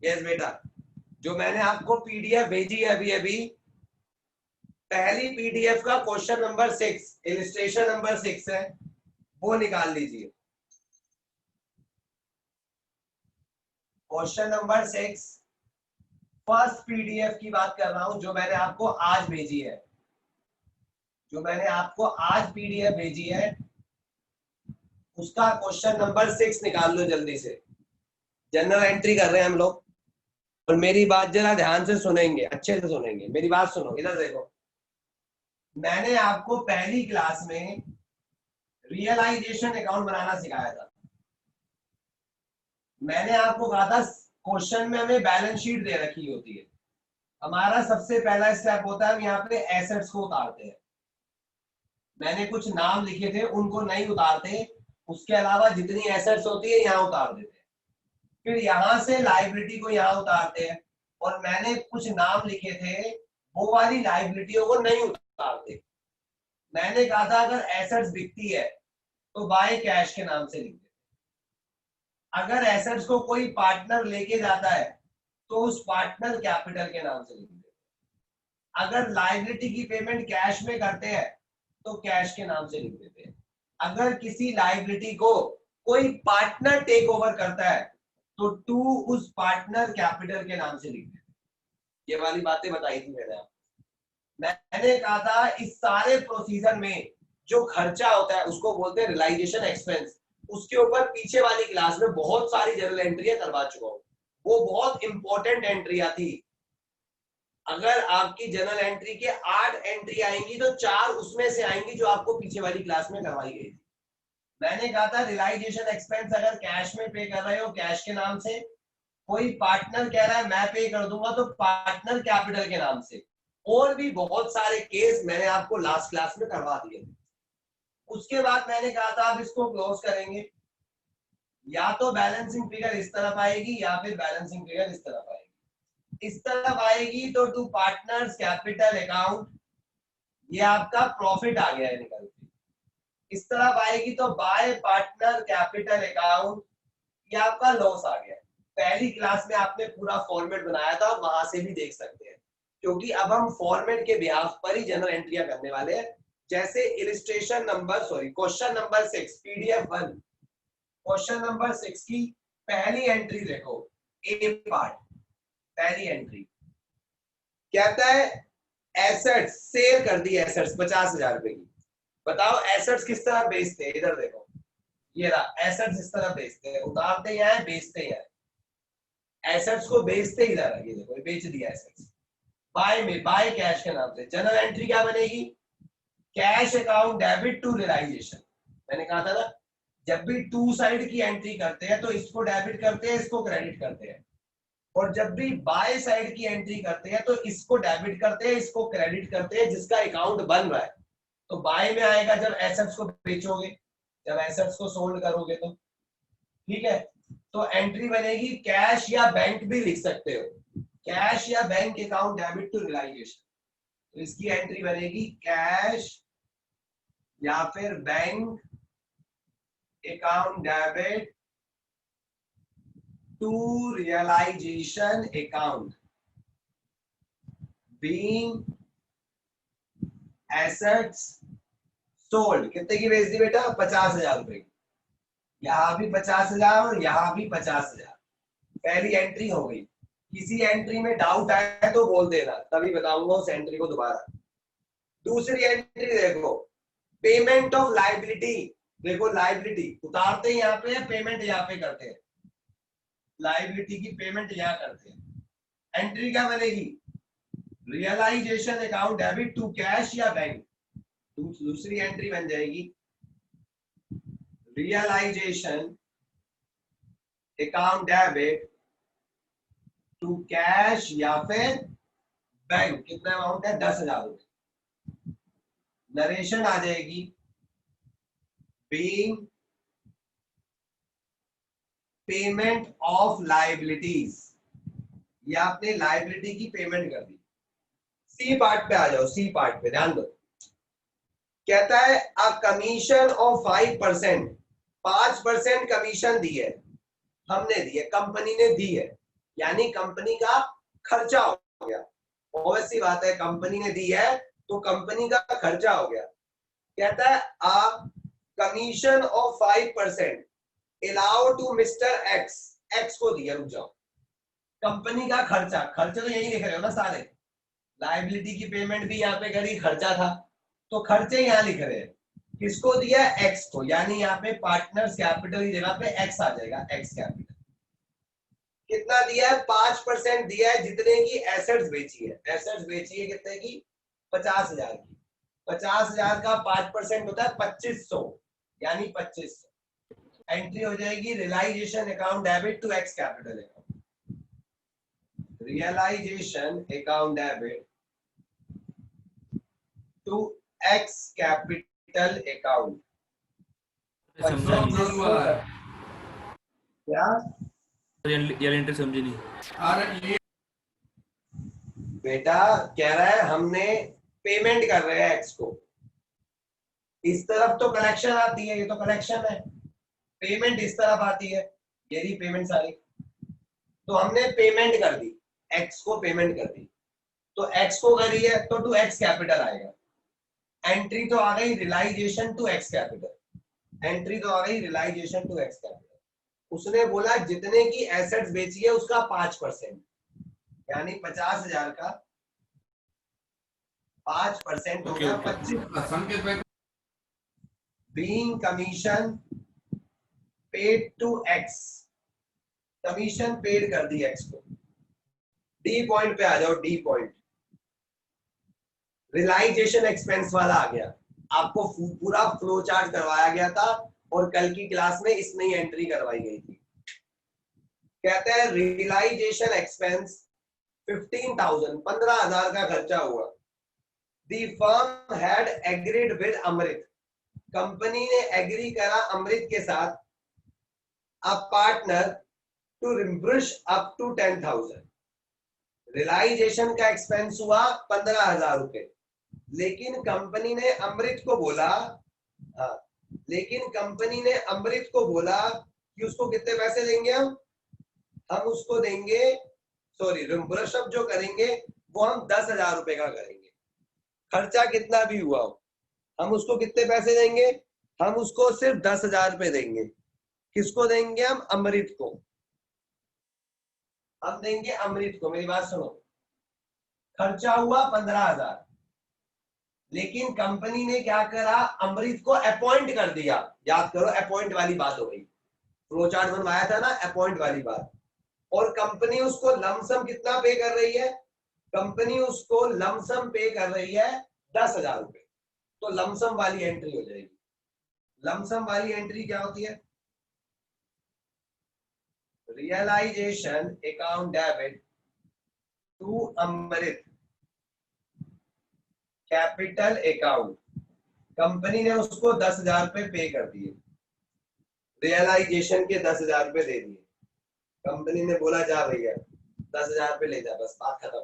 Yes बेटा, जो मैंने आपको पीडीएफ भेजी है अभी अभी, पहली पीडीएफ का क्वेश्चन नंबर 6, इलिस्ट्रेशन नंबर 6 है, वो निकाल लीजिए। क्वेश्चन नंबर 6 फर्स्ट पीडीएफ की बात कर रहा हूं, जो मैंने आपको आज भेजी है, जो मैंने आपको आज पीडीएफ भेजी है, उसका क्वेश्चन नंबर 6 निकाल लो जल्दी से। जनरल एंट्री कर रहे हैं हम लोग, और मेरी बात जरा ध्यान से सुनेंगे, अच्छे से सुनेंगे, मेरी बात सुनो, इधर देखो। मैंने आपको पहली क्लास में रियलाइजेशन अकाउंट बनाना सिखाया था। मैंने आपको कहा था क्वेश्चन में हमें बैलेंस शीट दे रखी होती है, हमारा सबसे पहला स्टेप होता है हम यहाँ पे एसेट्स को उतारते हैं। मैंने कुछ नाम लिखे थे, उनको नहीं उतारते, उसके अलावा जितनी एसेट्स होती है यहाँ उतार देते हैं। फिर यहाँ से लाइबिलिटी को यहाँ उतारते हैं, और मैंने कुछ नाम लिखे थे, वो वाली लाइबिलिटियों को नहीं उतारते। मैंने कहा था अगर एसेट्स बिकती है तो बाय कैश के नाम से लिख देते। अगर एसेट्स को कोई पार्टनर लेके जाता है तो उस पार्टनर कैपिटल के नाम से लिख देते। अगर लायबिलिटी की पेमेंट कैश में करते हैं तो कैश के नाम से लिख देते हैं। अगर किसी लायबिलिटी को कोई पार्टनर टेक ओवर करता है तो टू उस पार्टनर कैपिटल के नाम से लिख देते हैं। ये वाली बातें बताई थी मैंने आपको। मैंने कहा था इस सारे प्रोसीजर में जो खर्चा होता है उसको बोलते हैं रियलाइजेशन एक्सपेंस। उसके ऊपर पीछे वाली क्लास में बहुत सारी जर्नल एंट्रियां करवा चुका हूं, वो बहुत इंपॉर्टेंट एंट्रियां थी। अगर आपकी जर्नल एंट्री के 8 एंट्री आएंगी तो 4 उसमें से आएंगी जो आपको पीछे वाली क्लास में करवाई गई थी। मैंने कहा था रियलाइजेशन एक्सपेंस अगर कैश में पे कर रहे हो कैश के नाम से, कोई पार्टनर कह रहा है मैं पे कर दूंगा तो पार्टनर कैपिटल के नाम से। और भी बहुत सारे केस मैंने आपको लास्ट क्लास में करवा दिए थे। उसके बाद मैंने कहा था आप इसको क्लोज करेंगे, या तो बैलेंसिंग फिगर इस तरफ आएगी या फिर बैलेंसिंग फिगर इस तरफ आएगी। इस तरफ आएगी तो टू पार्टनर्स कैपिटल अकाउंट, ये आपका प्रॉफिट आ गया है निकल के। इस तरफ आएगी तो बाय पार्टनर कैपिटल अकाउंट, ये आपका लॉस आ गया। पहली क्लास में आपने पूरा फॉर्मेट बनाया था, वहां से भी देख सकते हैं, क्योंकि अब हम फॉर्मेट के बिहाफ पर ही जनरल एंट्रियां करने वाले हैं। जैसे illustration number question number 6 PDF 1 question number 6 की पहली एंट्री देखो, ए पार्ट। पहली एंट्री कहता है एसेट्स सेल कर दी, एसेट्स 50,000 रुपए की। बताओ एसेट्स किस तरह बेचते हैं, इधर देखो, ये रहा एसेट्स इस तरह बेचते हैं, उतारते हैं बेचते हैं। एसेट्स को बेचते ही इधर, ये देखो बेच दिया एसेट्स। बाय में बाय कैश के नाम से जनरल एंट्री क्या बनेगी, cash account debit to realisation. मैंने कहा था ना जब भी टू साइड की एंट्री करते हैं तो इसको डेबिट करते हैं इसको क्रेडिट करते हैं, और जब भी बाय साइड की एंट्री करते हैं तो इसको डेबिट करते हैं इसको क्रेडिट करते हैं, जिसका अकाउंट बन रहा है। तो बाय में आएगा जब एसेट्स को बेचोगे, जब एसेट्स को सोल्ड करोगे तो, ठीक है। तो एंट्री बनेगी कैश या बैंक भी लिख सकते हो, कैश या bank account debit to realisation. तो इसकी एंट्री बनेगी कैश या फिर bank account debit to realisation account being assets sold. कितने की बेच दी बेटा, 50,000 रुपए की। यहां भी 50,000 और यहां भी 50,000। पहली एंट्री हो गई। किसी एंट्री में डाउट आए तो बोल देना, तभी बताऊंगा उस एंट्री को दोबारा। दूसरी एंट्री देखो, पेमेंट ऑफ लायबिलिटी। देखो लायबिलिटी उतारते यहाँ पे है, पेमेंट यहाँ पे करते हैं, लायबिलिटी की पेमेंट यहाँ करते हैं। एंट्री क्या बनेगी, realisation account debit to cash या बैंक। दूसरी एंट्री बन जाएगी realisation account debit to cash या फिर बैंक। कितना अमाउंट है, 10,000 रुपए। नरेशन आ जाएगी बीइंग पेमेंट ऑफ लायबिलिटीज, ये आपने लायबिलिटी की पेमेंट कर दी। सी पार्ट पे आ जाओ, सी पार्ट पे ध्यान दो। कहता है अ कमीशन ऑफ 5%, 5% कमीशन दी है, हमने दी है, कंपनी ने दी है। यानी कंपनी का खर्चा हो गया। बहुत सी बात है, कंपनी ने दी है तो कंपनी का खर्चा हो गया। कहता है आप commission of 5% allow to mister X, X को दिया, रुक जाओ, कंपनी का खर्चा, खर्चे तो यही लिख रहे हो ना सारे, लायबिलिटी की पेमेंट भी यहाँ पे करी, खर्चा था, तो खर्चे यहाँ लिख रहे हैं, किसको दिया, एक्स को, यानी यहाँ पे पार्टनर्स कैपिटल की जगह पे एक्स आ जाएगा, एक्स कैपिटल। कितना दिया है, 5% दिया है, जितने की एसेट्स बेची है, एसेट्स बेची है कितने की, 50,000 की, 50,000 का 5% होता है 2500, यानी 2500। एंट्री हो जाएगी realisation account debit to X capital account, realisation account debit to X capital account. क्या यार एंट्री समझी नहीं। बेटा कह रहा है हमने पेमेंट कर रहे हैं एक्स को, इस तरफ तो कलेक्शन आती है, ये तो कलेक्शन है, पेमेंट इस तरफ आती है, ये रही पेमेंट सारी, तो हमने पेमेंट कर दी, एक्स को पेमेंट कर दी, तो एक्स को करी है तो टू एक्स कैपिटल आएगा। एंट्री तो आ गई realisation to X capital, entry तो आ गई रियलाइजेशन टू एक्स कैपिटल। उसने बोला जितने की एसेट्स बेची है उसका 5%, यानी 50,000 का 5% हो गया 25। Being commission paid to X, commission paid कर दी एक्स को। डी पॉइंट पे आ जाओ, डी पॉइंट, रियलाइजेशन एक्सपेंस वाला आ गया, आपको पूरा फ्लो चार्ट करवाया गया था और कल की क्लास में इसमें ही एंट्री करवाई गई थी। कहते हैं रियलाइजेशन एक्सपेंस 15,000, 15,000 का खर्चा हुआ। The firm had agreed with Amrit, company ने एग्री करा अमृत के साथ, a partner to reimburse up to 10,000। Realisation का एक्सपेंस हुआ 15,000 रुपए, लेकिन कंपनी ने अमृत को बोला, हाँ, लेकिन कंपनी ने अमृत को बोला कि उसको कितने पैसे देंगे हम उसको देंगे, सॉरी रिम्बर्स अप जो करेंगे वो हम 10,000 रुपए का करेंगे, खर्चा कितना भी हुआ हो, हम उसको कितने पैसे देंगे, हम उसको सिर्फ 10,000 रुपए देंगे। किसको देंगे हम, अमृत को, हम देंगे अमृत को। मेरी बात सुनो, खर्चा हुआ 15,000, लेकिन कंपनी ने क्या करा, अमृत को अपॉइंट कर दिया। याद करो अपॉइंट वाली बात हो गई, फ्लो चार्ट बनवाया था ना, अपॉइंट वाली बात। और कंपनी उसको लमसम कितना पे कर रही है, कंपनी उसको लमसम पे कर रही है 10,000 रुपए, तो लमसम वाली एंट्री हो जाएगी। लमसम वाली एंट्री क्या होती है, realisation account debit to Amrit capital account, company ने उसको 10,000 रुपए पे कर दिए, रियलाइजेशन के 10,000 रुपए दे दिए, कंपनी ने बोला जा भैया 10,000 रुपए ले जा, बस बात खत्म।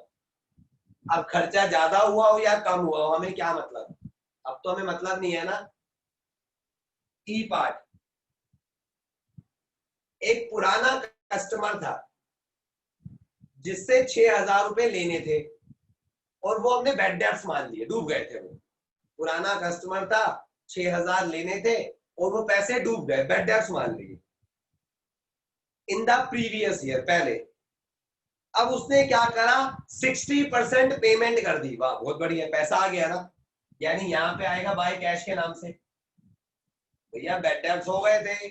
अब खर्चा ज्यादा हुआ हो या कम हुआ हो हमें क्या मतलब, अब तो हमें मतलब नहीं है ना। ई पार्ट, एक पुराना कस्टमर था जिससे 6,000 रुपए लेने थे और वो हमने बैड डेब्ट्स मान लिए, डूब गए थे। वो पुराना कस्टमर था, 6,000 लेने थे और वो पैसे डूब गए, बैड डेब्ट्स मान लिए इन द प्रीवियस ईयर, पहले। अब उसने क्या करा, 60% पेमेंट कर दी, वाह बहुत बढ़िया, पैसा आ गया ना, यानी यहाँ पे आएगा बाय कैश के नाम से। भैया बैड डेब्ट्स हो गए थे,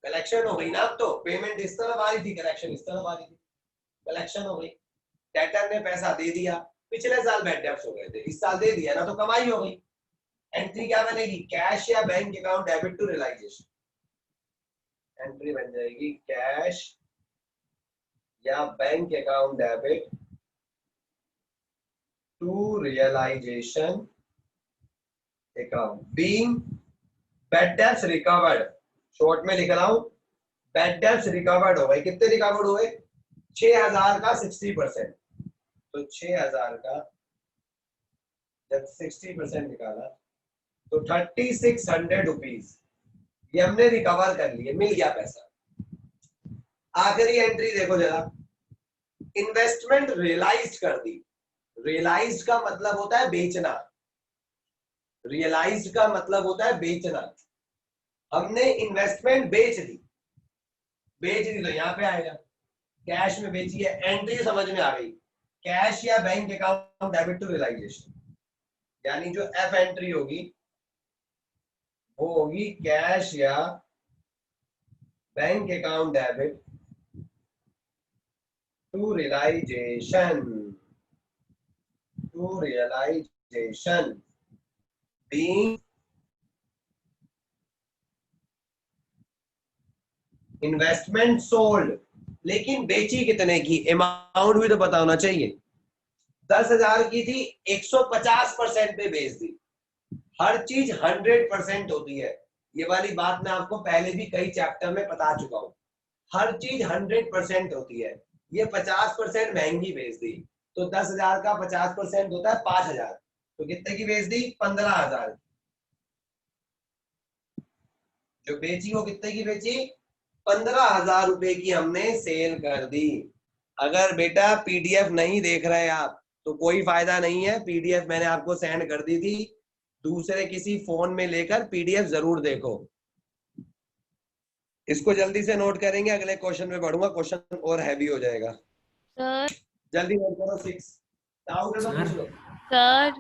कलेक्शन हो गई ना, अब तो पेमेंट इस तरफ आ रही थी, कलेक्शन इस तरफ आ रही थी, कलेक्शन हो गई, डेटर ने पैसा दे दिया, पिछले साल बैड डेब्ट्स हो गए थे, इस साल दे दिया ना, तो कमाई हो गई। एंट्री क्या बनेगी, कैश या bank account debit to realisation, entry बन जाएगी कैश या bank account debit to realisation account. Being bad debts recovered, short में लिख रहा हूं, बैड डेब्ट्स रिकवर्ड हो गए, कितने रिकवर्ड हुए, 6,000 का 60%, तो 6,000 का जब 60% निकाला तो 3,600 रुपीज ये हमने रिकवर कर लिए, मिल गया पैसा। आखिरी एंट्री देखो जरा, इन्वेस्टमेंट रियलाइज कर दी। रियलाइज का मतलब होता है बेचना, रियलाइज का मतलब होता है बेचना। हमने इन्वेस्टमेंट बेच दी, तो यहां पे आएगा कैश में बेची है, एंट्री समझ में आ गई, कैश या bank account debit to realisation, यानी जो एफ एंट्री होगी वो होगी कैश या bank account debit to realisation, being investment sold. लेकिन बेची कितने की, अमाउंट भी तो पता होना चाहिए। 10,000 की थी, 150% पे बेच दी। हर चीज 100% होती है, ये वाली बात मैं आपको पहले भी कई चैप्टर में बता चुका हूं। हर चीज 100% होती है, ये 50% महंगी बेच दी, तो 10,000 का 50% होता है 5,000, तो कितने की बेच दी, 15,000। जो बेची वो कितने की बेची, 15,000 रुपए की हमने सेल कर दी। अगर बेटा पीडीएफ नहीं देख रहे आप तो कोई फायदा नहीं है, पीडीएफ मैंने आपको सेंड कर दी थी, दूसरे किसी फोन में लेकर पीडीएफ जरूर देखो। इसको जल्दी से नोट करेंगे, अगले क्वेश्चन में बढ़ूंगा, क्वेश्चन और हैवी हो जाएगा। सर जल्दी नोट करो 6। डाउट है तो पूछ लो। सर